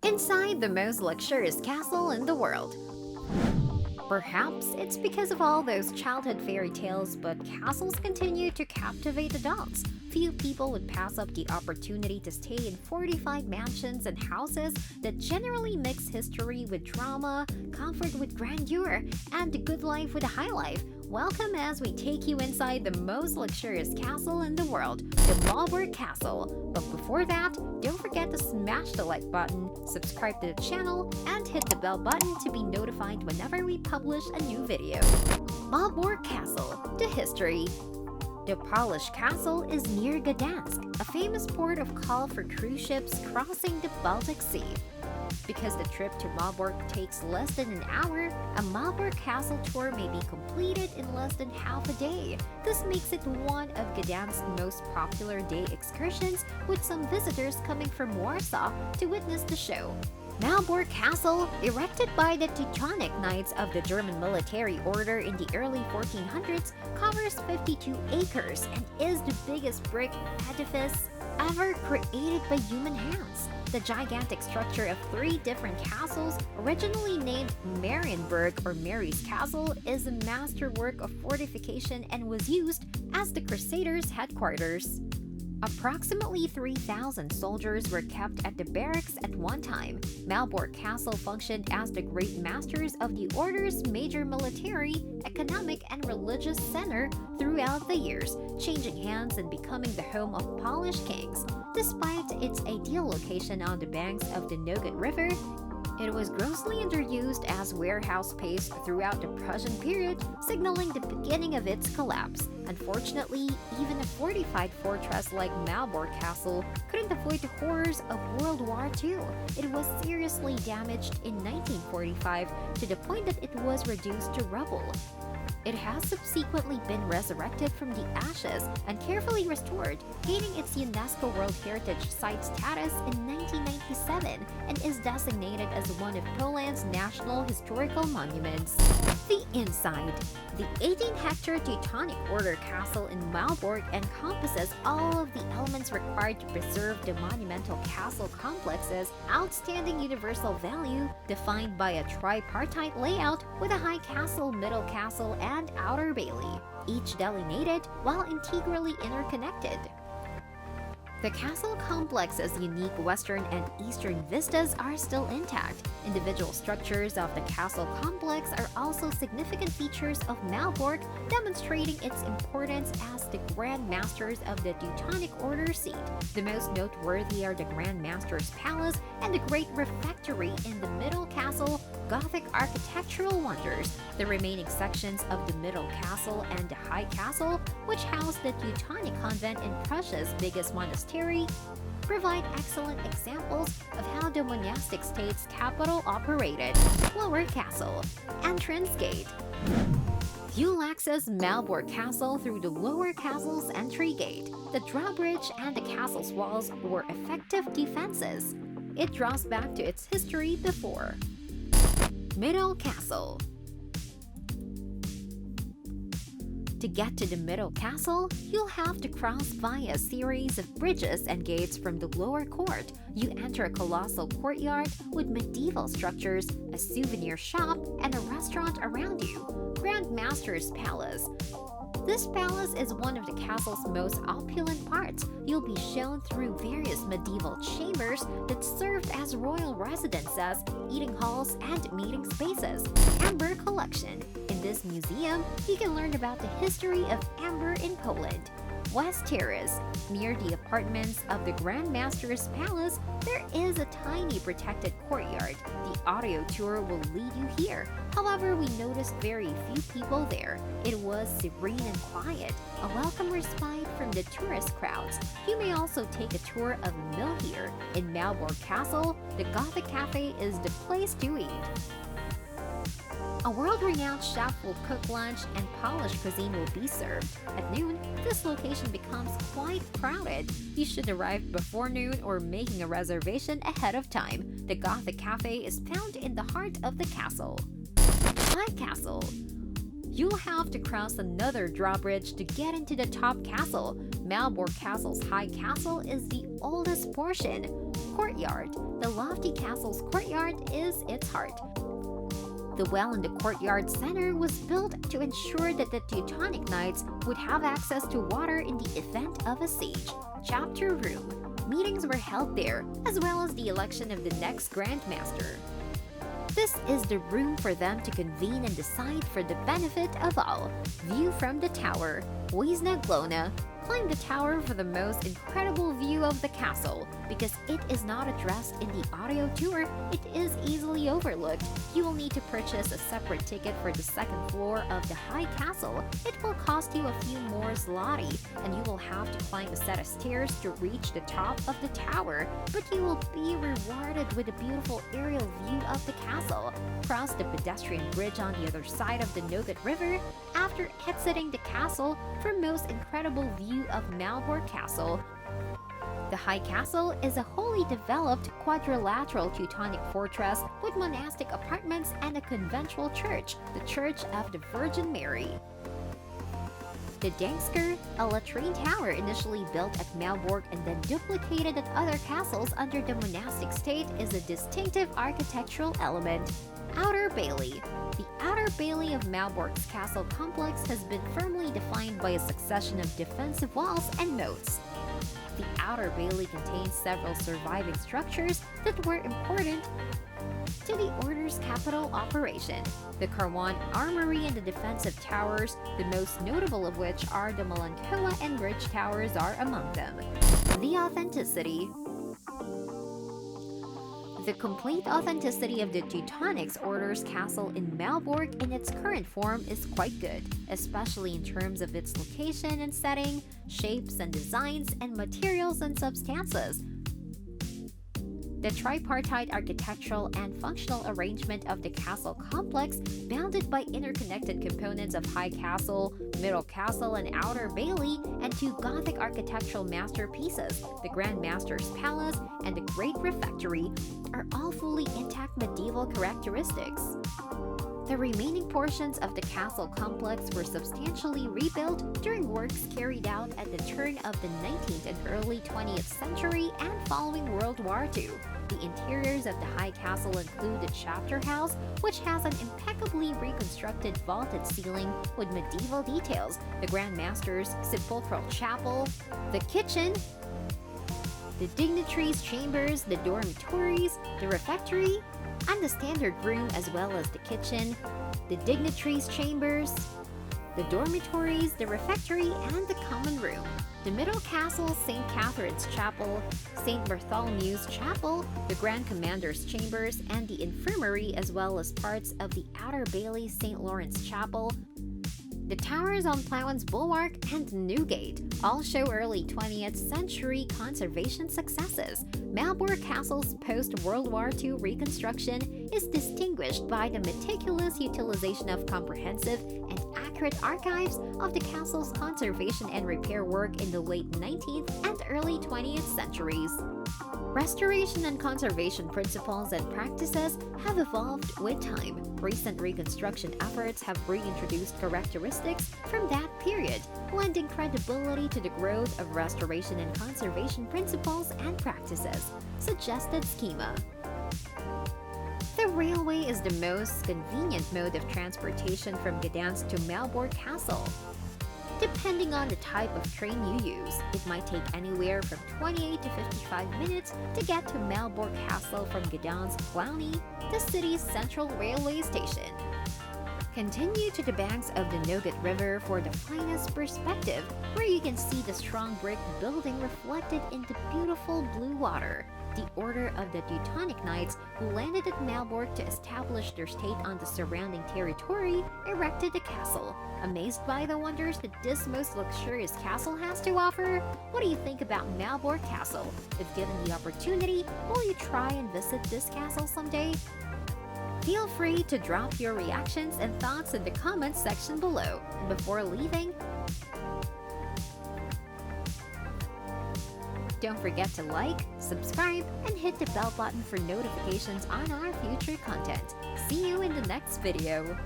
Inside the most luxurious castle in the world. Perhaps it's because of all those childhood fairy tales, but castles continue to captivate adults. Few people would pass up the opportunity to stay in fortified mansions and houses that generally mix history with drama, comfort with grandeur, and the good life with a high life. Welcome as we take you inside the most luxurious castle in the world, the Malbork Castle. But before that, don't forget to smash the like button, subscribe to the channel, and hit the bell button to be notified whenever we publish a new video. Malbork Castle, the history. The Polish castle is near Gdansk, a famous port of call for cruise ships crossing the Baltic Sea. Because the trip to Malbork takes less than an hour, a Malbork Castle tour may be completed in less than half a day. This makes it one of Gdansk's most popular day excursions, with some visitors coming from Warsaw to witness the show. Malbork Castle, erected by the Teutonic Knights of the German military order in the early 1400s, covers 52 acres and is the biggest brick edifice ever created by human hands. The gigantic structure of 3 different castles, originally named Marienburg or Mary's Castle, is a masterwork of fortification and was used as the Crusaders' headquarters. Approximately 3,000 soldiers were kept at the barracks at one time. Malbork Castle functioned as the great masters of the order's major military, economic, and religious center throughout the years, changing hands and becoming the home of Polish kings. Despite its ideal location on the banks of the Nogat River, it was grossly underused as warehouse space throughout the Prussian period, signaling the beginning of its collapse. Unfortunately, even a fortified fortress like Malbork Castle couldn't avoid the horrors of World War II. It was seriously damaged in 1945 to the point that it was reduced to rubble. It has subsequently been resurrected from the ashes and carefully restored, gaining its UNESCO World Heritage Site status in 1997 and is designated as one of Poland's national historical monuments. The inside. The 18-hectare Teutonic Order castle in Malbork encompasses all of the elements required to preserve the monumental castle complex's outstanding universal value, defined by a tripartite layout with a high castle, middle castle, and outer bailey, each delineated while integrally interconnected. The castle complex's unique western and eastern vistas are still intact. Individual structures of the castle complex are also significant features of Malbork, demonstrating its importance as the Grand Masters of the Teutonic Order seat. The most noteworthy are the Grand Master's Palace and the Great Refectory in the Middle Castle, Gothic architectural wonders. The remaining sections of the Middle Castle and the High Castle, which house the Teutonic Convent in Prussia's biggest monastery, provide excellent examples of how the monastic state's capital operated. Lower Castle. Entrance Gate. You'll access Malbork Castle through the Lower Castle's entry gate. The drawbridge and the castle's walls were effective defenses. It draws back to its history before. Middle Castle. To get to the Middle Castle, you'll have to cross via a series of bridges and gates from the lower court. You enter a colossal courtyard with medieval structures, a souvenir shop, and a restaurant around you. Grand Master's Palace. This palace is one of the castle's most opulent parts. You'll be shown through various medieval chambers that served as royal residences, eating halls, and meeting spaces. Amber Collection. In this museum, you can learn about the history of amber in Poland. West Terrace. Near the apartments of the Grand Master's Palace, there is a tiny protected courtyard. The audio tour will lead you here. However, we noticed very few people there. It was serene and quiet, a welcome respite from the tourist crowds. You may also take a tour of a mill here. In Malbork Castle, the Gothic Cafe is the place to eat. A world-renowned chef will cook lunch and Polish cuisine will be served. At noon, this location becomes quite crowded. You should arrive before noon or making a reservation ahead of time. The Gothic Cafe is found in the heart of the castle. High Castle. You'll have to cross another drawbridge to get into the top castle. Malbork Castle's High Castle is the oldest portion. Courtyard. The lofty castle's courtyard is its heart. The well in the courtyard center was built to ensure that the Teutonic Knights would have access to water in the event of a siege. Chapter Room. Meetings were held there, as well as the election of the next Grand Master. This is the room for them to convene and decide for the benefit of all. View from the tower. Wisna Glona. Climb the tower for the most incredible view of the castle. Because it is not addressed in the audio tour, it is easily overlooked. You will need to purchase a separate ticket for the second floor of the High Castle. It will cost you a few more zloty, and you will have to climb a set of stairs to reach the top of the tower. But you will be rewarded with a beautiful aerial view of the castle. Cross the pedestrian bridge on the other side of the Nogat River after exiting the castle for most incredible view of Malbork Castle. The High Castle is a wholly developed quadrilateral Teutonic fortress with monastic apartments and a conventual church, the Church of the Virgin Mary. The Dangsker, a latrine tower initially built at Malbork and then duplicated at other castles under the monastic state, is a distinctive architectural element. Outer Bailey. The Outer Bailey of Malbork's castle complex has been firmly defined by a succession of defensive walls and moats. The Outer Bailey contains several surviving structures that were important to the Order's capital operation. The Karwan Armory and the defensive towers, the most notable of which are the Melancoa and Bridge Towers, are among them. The authenticity. The complete authenticity of the Teutonic Order's castle in Malbork in its current form is quite good, especially in terms of its location and setting, shapes and designs, and materials and substances. The tripartite architectural and functional arrangement of the castle complex, bounded by interconnected components of High Castle, Middle Castle, and Outer Bailey, and two Gothic architectural masterpieces, the Grand Master's Palace and the Great Refectory, are all fully intact medieval characteristics. The remaining portions of the castle complex were substantially rebuilt during works carried out at the turn of the 19th and early 20th century and following World War II. The interiors of the High Castle include the chapter house, which has an impeccably reconstructed vaulted ceiling with medieval details, the Grand Master's sepulchral chapel, the kitchen, the dignitaries' chambers, the dormitories, the refectory, and the standard room, as well as the kitchen, the dignitaries' chambers, the dormitories, the refectory, and the common room. The Middle Castle, St. Catherine's Chapel, St. Bartholomew's Chapel, the Grand Commander's Chambers, and the infirmary, as well as parts of the Outer Bailey St. Lawrence Chapel, the towers on Plowen's Bulwark, and Newgate all show early 20th century conservation successes. Malbork Castle's post-World War II reconstruction is distinguished by the meticulous utilization of comprehensive and accurate archives of the castle's conservation and repair work in the late 19th and early 20th centuries. Restoration and conservation principles and practices have evolved with time. Recent reconstruction efforts have reintroduced characteristics from that period, lending credibility to the growth of restoration and conservation principles and practices. Suggested SCHEMA. The railway is the most convenient mode of transportation from Gdansk to Malbork Castle. Depending on the type of train you use, it might take anywhere from 28 to 55 minutes to get to Malbork Castle from Gdansk Główny, the city's central railway station. Continue to the banks of the Nogat River for the finest perspective, where you can see the strong brick building reflected in the beautiful blue water. The Order of the Teutonic Knights, who landed at Malbork to establish their state on the surrounding territory, erected the castle. Amazed by the wonders that this most luxurious castle has to offer? What do you think about Malbork Castle? If given the opportunity, will you try and visit this castle someday? Feel free to drop your reactions and thoughts in the comments section below. Before leaving, don't forget to like, subscribe, and hit the bell button for notifications on our future content. See you in the next video!